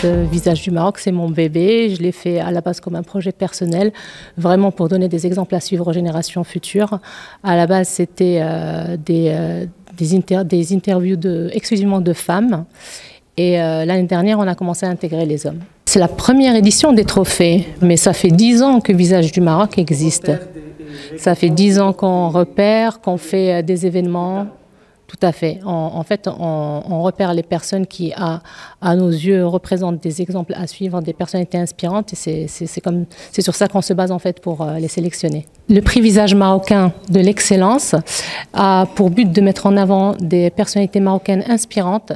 Visage du Maroc, c'est mon bébé. Je l'ai fait à la base comme un projet personnel, vraiment pour donner des exemples à suivre aux générations futures. À la base, c'était des interviews exclusivement de femmes. Et l'année dernière, on a commencé à intégrer les hommes. C'est la première édition des trophées, mais ça fait 10 ans que Visage du Maroc existe. Ça fait 10 ans qu'on repère, qu'on fait des événements. Tout à fait. En fait, on repère les personnes qui, à nos yeux, représentent des exemples à suivre, des personnalités inspirantes. Et c'est sur ça qu'on se base en fait pour les sélectionner. Le prix Visage marocain de l'excellence a pour but de mettre en avant des personnalités marocaines inspirantes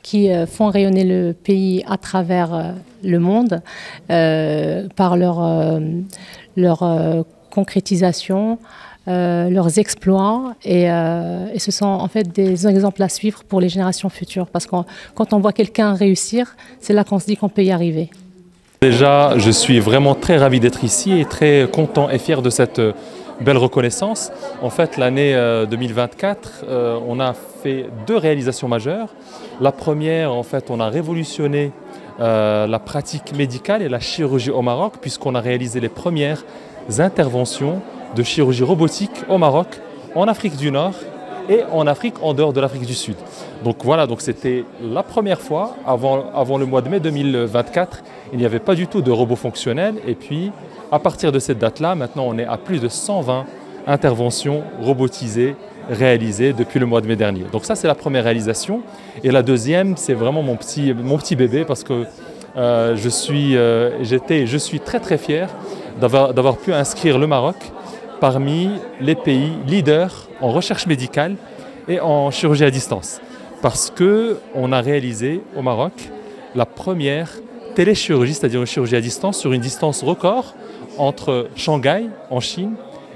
qui font rayonner le pays à travers le monde par leur concrétisation, leurs exploits et ce sont en fait des exemples à suivre pour les générations futures parce que quand on voit quelqu'un réussir, c'est là qu'on se dit qu'on peut y arriver. Déjà, je suis vraiment très ravi d'être ici et très content et fier de cette belle reconnaissance. En fait, l'année 2024, on a fait 2 réalisations majeures. La première, en fait, on a révolutionné la pratique médicale et la chirurgie au Maroc puisqu'on a réalisé les premières interventions de chirurgie robotique au Maroc, en Afrique du Nord et en Afrique en dehors de l'Afrique du Sud. Donc voilà, donc c'était la première fois, avant le mois de mai 2024, il n'y avait pas du tout de robot fonctionnel. Et puis, à partir de cette date-là, maintenant on est à plus de 120 interventions robotisées réalisées depuis le mois de mai dernier. Donc ça, c'est la première réalisation. Et la deuxième, c'est vraiment mon petit bébé parce que je suis très très fier d'avoir pu inscrire le Maroc parmi les pays leaders en recherche médicale et en chirurgie à distance. Parce qu'on a réalisé au Maroc la première téléchirurgie, c'est-à-dire une chirurgie à distance sur une distance record entre Shanghai en Chine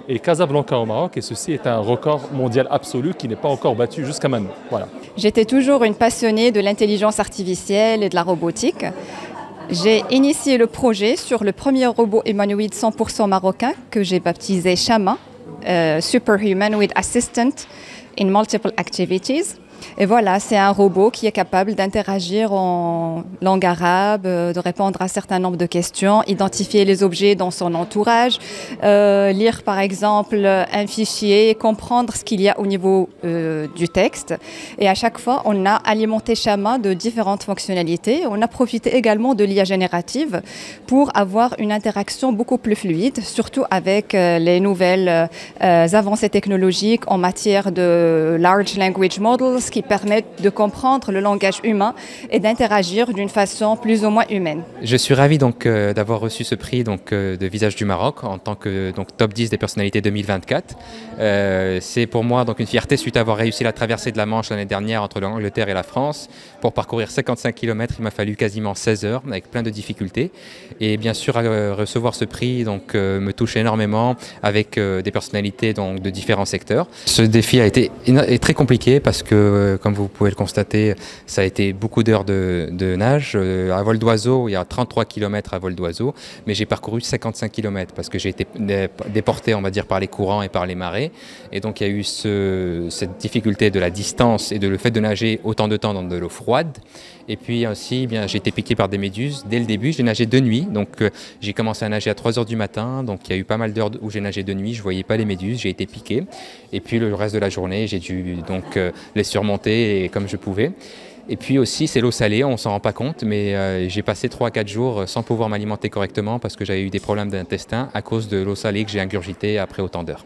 et Casablanca au Maroc. Et ceci est un record mondial absolu qui n'est pas encore battu jusqu'à maintenant. Voilà. J'étais toujours une passionnée de l'intelligence artificielle et de la robotique. J'ai initié le projet sur le premier robot humanoïde 100% marocain que j'ai baptisé Chama, Super Humanoid Assistant in Multiple Activities. Et voilà, c'est un robot qui est capable d'interagir en langue arabe, de répondre à un certain nombre de questions, identifier les objets dans son entourage, lire par exemple un fichier, comprendre ce qu'il y a au niveau du texte. Et à chaque fois, on a alimenté Chama de différentes fonctionnalités. On a profité également de l'IA générative pour avoir une interaction beaucoup plus fluide, surtout avec les nouvelles avancées technologiques en matière de Large Language Models, qui permettent de comprendre le langage humain et d'interagir d'une façon plus ou moins humaine. Je suis ravi d'avoir reçu ce prix de Visage du Maroc en tant que top 10 des personnalités 2024. C'est pour moi une fierté suite à avoir réussi la traversée de la Manche l'année dernière entre l'Angleterre et la France. Pour parcourir 55 km, il m'a fallu quasiment 16 heures avec plein de difficultés. Et bien sûr, recevoir ce prix me touche énormément avec des personnalités de différents secteurs. Ce défi a été très compliqué parce que comme vous pouvez le constater, ça a été beaucoup d'heures de nage. À vol d'oiseau, il y a 33 km à vol d'oiseau, mais j'ai parcouru 55 km parce que j'ai été déporté, on va dire, par les courants et par les marées. Et donc, il y a eu cette difficulté de la distance et le fait de nager autant de temps dans de l'eau froide. Et puis aussi, j'ai été piqué par des méduses. Dès le début, j'ai nagé de nuit. Donc, j'ai commencé à nager à 3 heures du matin. Donc, il y a eu pas mal d'heures où j'ai nagé de nuit. Je ne voyais pas les méduses. J'ai été piqué. Et puis, le reste de la journée, j'ai dû les surmonter comme je pouvais. Et puis aussi, c'est l'eau salée. On ne s'en rend pas compte. Mais j'ai passé 3 à 4 jours sans pouvoir m'alimenter correctement parce que j'avais eu des problèmes d'intestin à cause de l'eau salée que j'ai ingurgitée après autant d'heures.